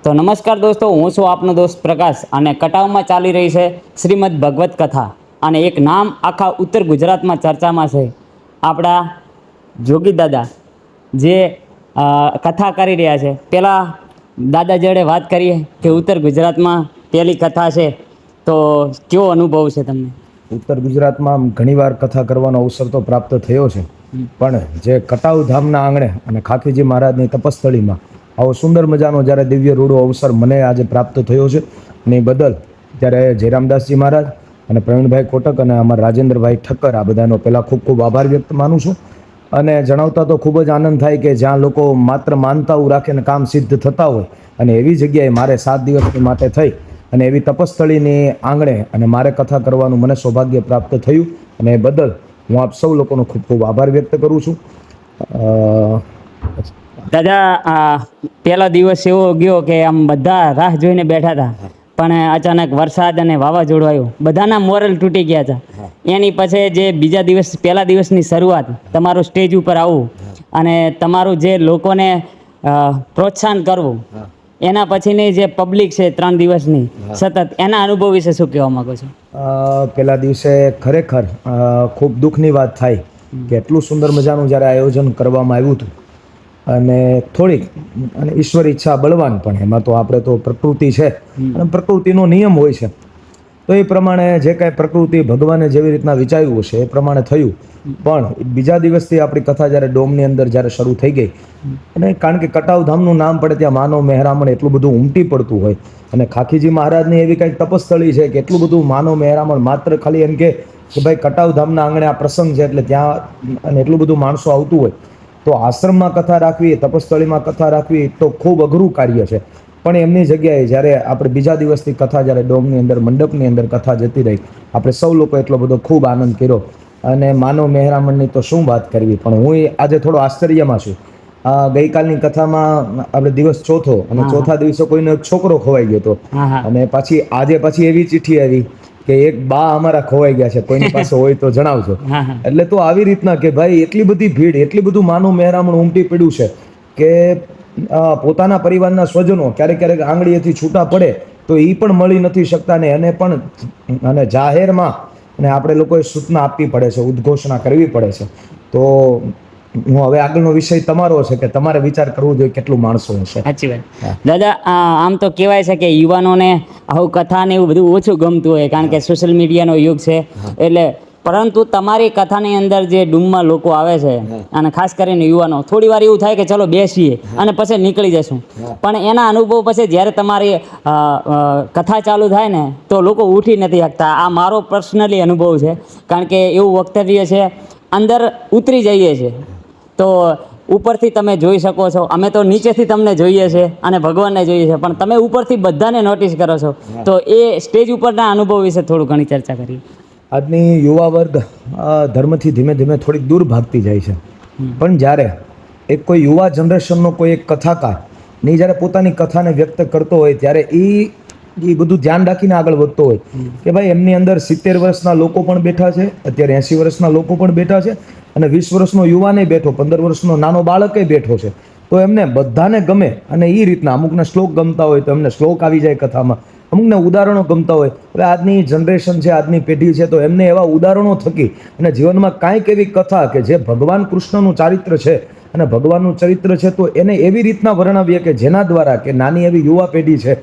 તો નમસ્કાર દોસ્તો, હું છું આપનો દોસ્ત પ્રકાશ અને કટાવમાં ચાલી રહી છે શ્રીમદ ભગવત કથા. અને એક નામ આખા ઉત્તર ગુજરાતમાં ચર્ચામાં છે, આપણા જોગી દાદા જે કથા કરી રહ્યા છે. પહેલાં દાદા જોડે વાત કરીએ કે ઉત્તર ગુજરાતમાં પહેલી કથા છે, તો કેવો અનુભવ છે તમને? ઉત્તર ગુજરાતમાં ઘણીવાર કથા કરવાનો અવસર તો પ્રાપ્ત થયો છે, પણ જે કટાવ ધામના આંગણે અને ખાખીજી મહારાજની તપસ્થળીમાં આવો સુંદર મજાનો જ્યારે દિવ્ય રૂડો અવસર મને આજે પ્રાપ્ત થયો છે, અને એ બદલ ત્યારે જયરામદાસજી મહારાજ અને પ્રવીણભાઈ કોટક અને અમારા રાજેન્દ્રભાઈ ઠક્કર આ બધાનો પહેલાં ખૂબ ખૂબ આભાર વ્યક્ત માનું છું. અને જણાવતા તો ખૂબ જ આનંદ થાય કે જ્યાં લોકો માત્ર માનતાઓ રાખીને કામ સિદ્ધ થતા હોય, અને એવી જગ્યાએ મારે 7 દિવસની માટે થઈ અને એવી તપસ્થળીની આંગણે અને મારે કથા કરવાનું મને સૌભાગ્ય પ્રાપ્ત થયું, અને એ બદલ હું આપ સૌ લોકોનો ખૂબ ખૂબ આભાર વ્યક્ત કરું છું. દાદા, પહેલો દિવસ એવો ગયો કે આમ બધા રાહ જોઈને બેઠા હતા, પણ અચાનક વરસાદ અને વાવાઝોડું આવ્યું, બધાના મોરલ તૂટી ગયા હતા. એની પછી જે બીજા દિવસ, પહેલા દિવસની શરૂઆત, તમારું સ્ટેજ ઉપર આવવું અને તમારું જે લોકોને પ્રોત્સાહન કરવું, એના પછીની જે પબ્લિક છે 3 દિવસની સતત, એના અનુભવ વિશે શું કહેવા માંગો છો? પહેલા દિવસે ખરેખર ખૂબ દુઃખની વાત થાય કે એટલું સુંદર મજાનું જ્યારે આયોજન કરવામાં આવ્યું હતું, અને થોડીક અને ઈશ્વર ઈચ્છા બળવાન, પણ એમાં તો આપણે તો પ્રકૃતિ છે અને પ્રકૃતિનો નિયમ હોય છે, તો એ પ્રમાણે જે કાંઈ પ્રકૃતિ ભગવાને જેવી રીતના વિચાર્યું હશે એ પ્રમાણે થયું. પણ બીજા દિવસથી આપણી કથા જ્યારે ડોમની અંદર જ્યારે શરૂ થઈ ગઈ, અને કારણ કે કટાવ ધામનું નામ પડે ત્યાં માનવ મહેરામણ એટલું બધું ઉમટી પડતું હોય, અને ખાખીજી મહારાજની એવી કંઈક તપસ્થળી છે કે એટલું બધું માનવ મહેરામણ, માત્ર ખાલી એમ કે ભાઈ કટાવ ધામના આંગણે આ પ્રસંગ છે એટલે ત્યાં અને એટલું બધું માણસો આવતું હોય, તો આશ્રમમાં કથા રાખવી, તપસ્થળીમાં કથા રાખવી તો ખૂબ અઘરું કાર્ય છે. પણ એમની જગ્યાએ જ્યારે આપણે બીજા દિવસથી કથા જ્યારે ડોમની અંદર, મંડપની અંદર કથા જતી રહી, આપણે સૌ લોકો એટલો બધો ખૂબ આનંદ કર્યો, અને માનવ મહેરામણની તો શું વાત કરવી. પણ હું આજે થોડો આશ્ચર્યમાં છું. ગઈકાલની કથામાં આપણે દિવસ ચોથો, અને ચોથા દિવસે કોઈનો એક છોકરો ખોવાઈ ગયો હતો, અને આજે એવી ચિઠ્ઠી આવી કે એક બા અમારા ખોવાઈ ગયા છે, કોઈની પાસે હોય તો જણાવજો. એટલે તો આવી રીતના કે ભાઈ એટલી બધી ભીડ, એટલી બધું માનવ મહેરામણ ઉમટી પડ્યું છે કે પોતાના પરિવારના સ્વજનો ક્યારેક ક્યારેક આંગળીએથી છૂટા પડે તો એ પણ મળી નથી શકતા, ને એને પણ અને જાહેરમાં અને આપણે લોકોએ સૂચના આપવી પડે છે, ઉદ્ઘોષણા કરવી પડે છે. તો હું હવે આગળનો વિષય તમારો છે કે તમારે વિચાર કરવો જોઈએ કેટલું માણસો હશે. સાચી વાત દાદા. આમ તો કહેવાય છે કે યુવાનોને આવું કથા ને એવું બધું ઓછું ગમતું હોય, કારણ કે સોશિયલ મીડિયાનો યુગ છે એટલે, પરંતુ તમારી કથાની અંદર જે ડૂમમાં લોકો આવે છે, અને ખાસ કરીને યુવાનો, થોડી વાર એવું થાય કે ચલો બેસીએ અને પછી નીકળી જશું, પણ એના અનુભવ પછી જ્યારે તમારી કથા ચાલુ થાય ને તો લોકો ઉઠી નથી શકતા. આ મારો પર્સનલી અનુભવ છે, કારણ કે એવું વક્તવ્ય છે, અંદર ઉતરી જઈએ છે. તો ઉપરથી તમે જોઈ શકો છો, અમે તો નીચેથી તમને જોઈએ છે અને ભગવાનને જોઈએ છે, પણ તમે ઉપરથી બધાને નોટિસ કરો છો, તો એ સ્ટેજ ઉપરના અનુભવ વિશે થોડું ઘણી ચર્ચા કરીએ. આજની યુવા વર્ગ ધર્મથી ધીમે ધીમે થોડીક દૂર ભાગતી જાય છે, પણ જ્યારે એક કોઈ યુવા જનરેશનનો કોઈ એક કથાકાર ની જ્યારે પોતાની કથાને વ્યક્ત કરતો હોય, ત્યારે એ બધું ધ્યાન રાખીને આગળ વધતો હોય કે ભાઈ એમની અંદર 70 વર્ષના લોકો પણ બેઠા છે, અત્યારે 80 વર્ષના લોકો પણ બેઠા છે, અને 20 વર્ષનો યુવાને બેઠો, 15 વર્ષનો નાનો બાળકે બેઠો છે. તો એમને બધાને ગમે, અને એ રીતના અમુકને શ્લોક ગમતા હોય તો એમને શ્લોક આવી જાય કથામાં, અમુકને ઉદાહરણો ગમતા હોય. હવે આજની જનરેશન છે, આજની પેઢી છે, તો એમને એવા ઉદાહરણો થકી અને જીવનમાં કાંઈક એવી કથા કે જે ભગવાન કૃષ્ણનું ચારિત્ર છે અને ભગવાનનું ચરિત્ર છે, તો એને એવી રીતના વર્ણવીએ કે જેના દ્વારા કે નાની એવી યુવા પેઢી છે,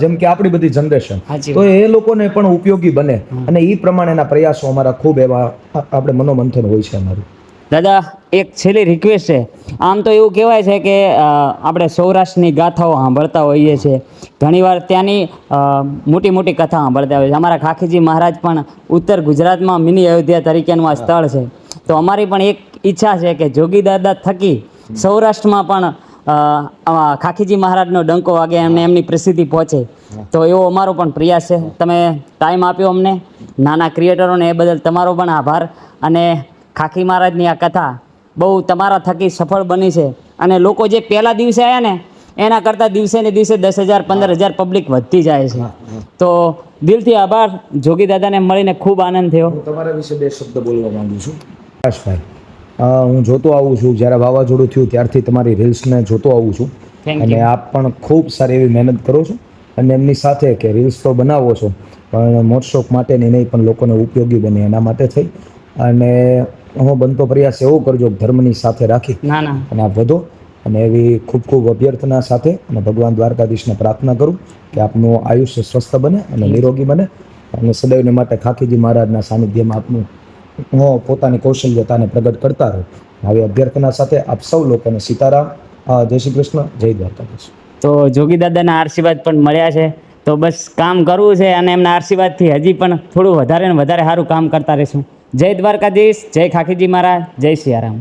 જેમ કે આપણી બધી જનરેશન, તો એ લોકોને પણ ઉપયોગી બને, અને એ પ્રમાણેના પ્રયાસો અમારા ખૂબ એવા આપણે મનોમંથન હોય છે અમારું. દાદા, એક છેલ્લી રિક્વેસ્ટ છે. આમ તો એવું કહેવાય છે કે આપણે સૌરાષ્ટ્રની ગાથાઓ સાંભળતા હોઈએ છીએ, ઘણીવાર ત્યાંની મોટી મોટી કથા સાંભળતા હોઈએ છીએ. અમારા ખાખીજી મહારાજ પણ ઉત્તર ગુજરાતમાં મિની અયોધ્યા તરીકેનું આ સ્થળ છે, તો અમારી પણ એક ઈચ્છા છે કે જોગી દાદા થકી સૌરાષ્ટ્રમાં પણ ખાખીજી મહારાજનો ડંકો વાગે, એમને એમની પ્રસિદ્ધિ પહોંચે, તો એવો અમારો પણ પ્રયાસ છે. તમે ટાઈમ આપ્યો અમને, નાના ક્રિએટરોને, એ બદલ તમારો પણ આભાર. અને ખાખી મહારાજની આ કથા બહુ તમારા થકી સફળ બની છે, અને લોકો જે પહેલા દિવસે આવ્યા ને એના કરતાં દિવસે ને દિવસે 10,000 15,000 પબ્લિક વધતી જાય છે. તો દિલથી આભાર. જોગી દાદાને મળીને ખૂબ આનંદ થયો. હું તમારા વિશે 2 શબ્દ બોલવા માંગુ છું. પ્રકાશભાઈ, હું જોતો આવું છું, જ્યારે વાવાઝોડું થયું ત્યારથી તમારી રીલ્સને જોતો આવું છું, Thank અને you. આપ પણ ખૂબ સારી એવી મહેનત કરો છો અને એમની સાથે કે રીલ્સ તો બનાવો છો પણ મોજશોખ માટે નહીં પણ લોકોને ઉપયોગી બને એના માટે થઈ અને હું બનતો પ્રયાસ એવો કરજો કે ધર્મની સાથે રાખી ના ના અને આપ વધો અને એવી ખૂબ ખૂબ અભ્યર્થના સાથે અને ભગવાન દ્વારકાધીશને પ્રાર્થના કરું કે આપનું આયુષ્ય સ્વસ્થ બને અને નિરોગી બને અને સદૈવને માટે ખાખીજી મહારાજના સાનિધ્યમાં આપનું હું પોતાની કૌશલ્યતાને પ્રગટ કરતા રહું આવી અભ્યર્થના સાથે આપ સૌ લોકોને સીતારામ, જય શ્રી કૃષ્ણ, જય દ્વારકાધીશ. તો જોગી દાદાના આશીર્વાદ પણ મળ્યા છે, તો બસ કામ કરવું છે અને એમના આશીર્વાદથી હજી પણ થોડું વધારે ને વધારે સારું કામ કરતા રહીશું. જય દ્વારકાધીશ, જય ખાખીજી મહારાજ, જય સિયારામ.